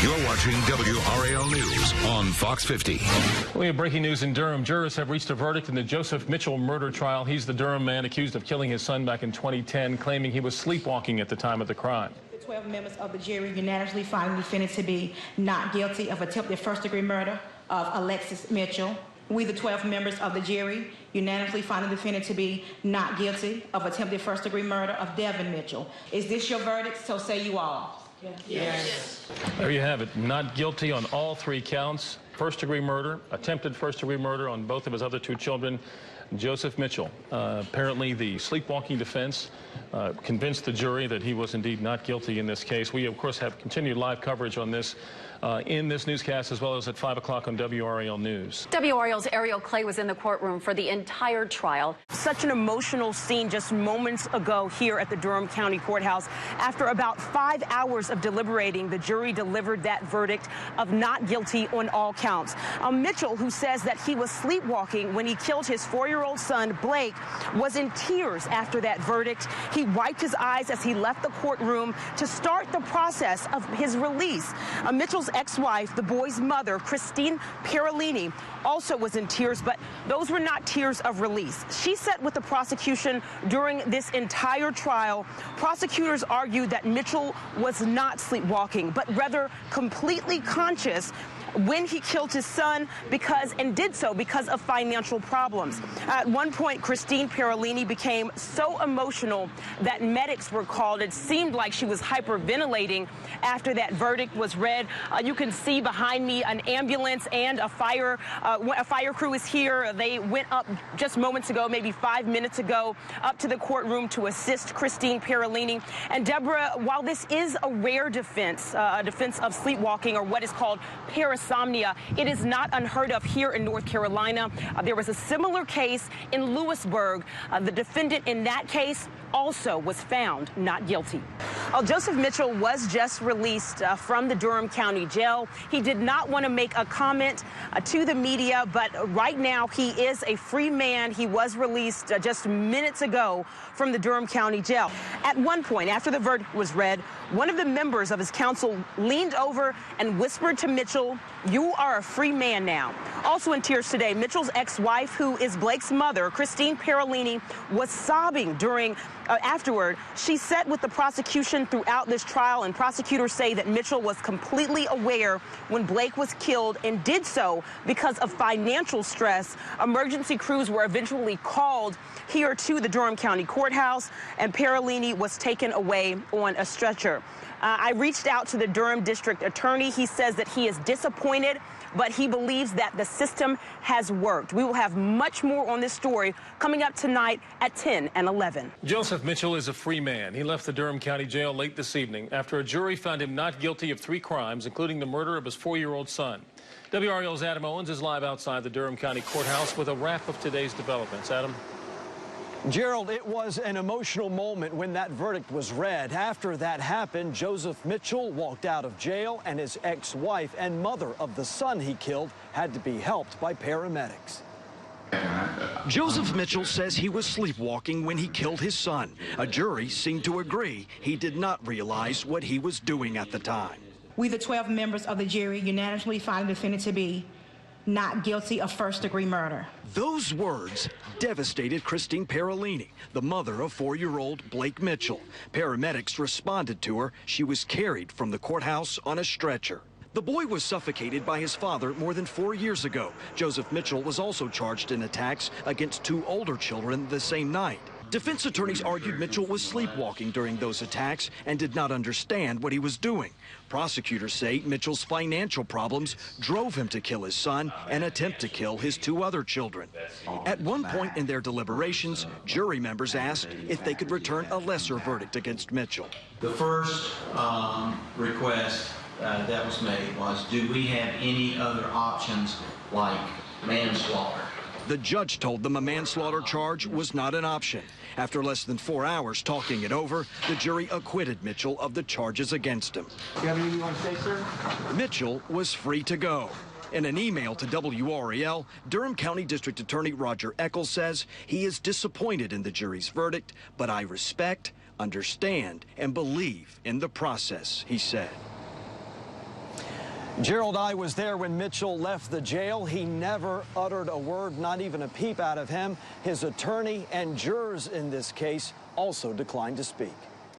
You're watching WRAL News on Fox 50. We have breaking news in Durham. Jurors have reached a verdict in the Joseph Mitchell murder trial. He's the Durham man accused of killing his son back in 2010, claiming he was sleepwalking at the time of the crime. The 12 members of the jury unanimously find the defendant to be not guilty of attempted first-degree murder of Alexis Mitchell. We, the 12 members of the jury, unanimously find the defendant to be not guilty of attempted first-degree murder of Devin Mitchell. Is this your verdict? So say you all. Yes. There you have it. Not guilty on all three counts. First-degree murder, attempted first-degree murder on both of his other two children. Joseph Mitchell, apparently the sleepwalking defense convinced the jury that he was indeed not guilty in this case. We, of course, have continued live coverage on this in this newscast, as well as at 5 o'clock on WRAL News. WRAL's Ariel Clay was in the courtroom for the entire trial. Such an emotional scene just moments ago here at the Durham County Courthouse. After about 5 hours of deliberating, the jury delivered that verdict of not guilty on all counts. Mitchell, who says that he was sleepwalking when he killed his 4-year-old son, Blake, was in tears after that verdict. He wiped his eyes as he left the courtroom to start the process of his release. Mitchell's ex-wife, the boy's mother, Christine Perolini, also was in tears, but those were not tears of release. She sat with the prosecution during this entire trial. Prosecutors argued that Mitchell was not sleepwalking, but rather completely conscious when he killed his son and did so because of financial problems. At one point, Christine Perolini became so emotional that medics were called. It seemed like she was hyperventilating after that verdict was read. You can see behind me an ambulance and a fire crew is here. They went up just moments ago, maybe 5 minutes ago, up to the courtroom to assist Christine Perolini. And Deborah, while this is a rare defense, a defense of sleepwalking or what is called parasomnia, it is not unheard of here in North Carolina. There was a similar case in Lewisburg. The defendant in that case also was found not guilty. Joseph Mitchell was just released from the Durham County Jail. He did not want to make a comment to the media, but right now he is a free man. He was released just minutes ago from the Durham County Jail. At one point, after the verdict was read, one of the members of his counsel leaned over and whispered to Mitchell, "You are a free man now." Also in tears today, Mitchell's ex-wife, who is Blake's mother, Christine Perolini, was sobbing afterward. She sat with the prosecution throughout this trial, and prosecutors say that Mitchell was completely aware when Blake was killed and did so because of financial stress. Emergency crews were eventually called here to the Durham County Courthouse, and Perolini was taken away on a stretcher. I reached out to the Durham District Attorney. He says that he is disappointed, but he believes that the system has worked. We will have much more on this story coming up tonight at 10 and 11. Joseph Mitchell is a free man. He left the Durham County Jail late this evening after a jury found him not guilty of 3 crimes, including the murder of his 4-year-old son. WRAL's Adam Owens is live outside the Durham County Courthouse with a wrap of today's developments. Adam? Gerald, it was an emotional moment when that verdict was read. After that happened, Joseph Mitchell walked out of jail, and his ex-wife and mother of the son he killed had to be helped by paramedics. Joseph Mitchell says he was sleepwalking when he killed his son. A jury seemed to agree he did not realize what he was doing at the time. We, the 12 members of the jury, unanimously find the defendant to be not guilty of first-degree murder. Those words devastated Christine Perolini, the mother of 4-year-old Blake Mitchell. Paramedics responded to her. She was carried from the courthouse on a stretcher. The boy was suffocated by his father more than 4 years ago. Joseph Mitchell was also charged in attacks against 2 older children the same night. Defense attorneys argued Mitchell was sleepwalking during those attacks and did not understand what he was doing. Prosecutors say Mitchell's financial problems drove him to kill his son and attempt to kill his 2 other children. At one point in their deliberations, jury members asked if they could return a lesser verdict against Mitchell. The first request that was made was, do we have any other options like manslaughter? The judge told them a manslaughter charge was not an option. After less than 4 hours talking it over, the jury acquitted Mitchell of the charges against him. Do you have anything you want to say, sir? Mitchell was free to go. In an email to WRAL, Durham County District Attorney Roger Eccles says he is disappointed in the jury's verdict, but I respect, understand, and believe in the process, he said. Gerald, I was there when Mitchell left the jail. He never uttered a word, not even a peep out of him. His attorney and jurors in this case also declined to speak.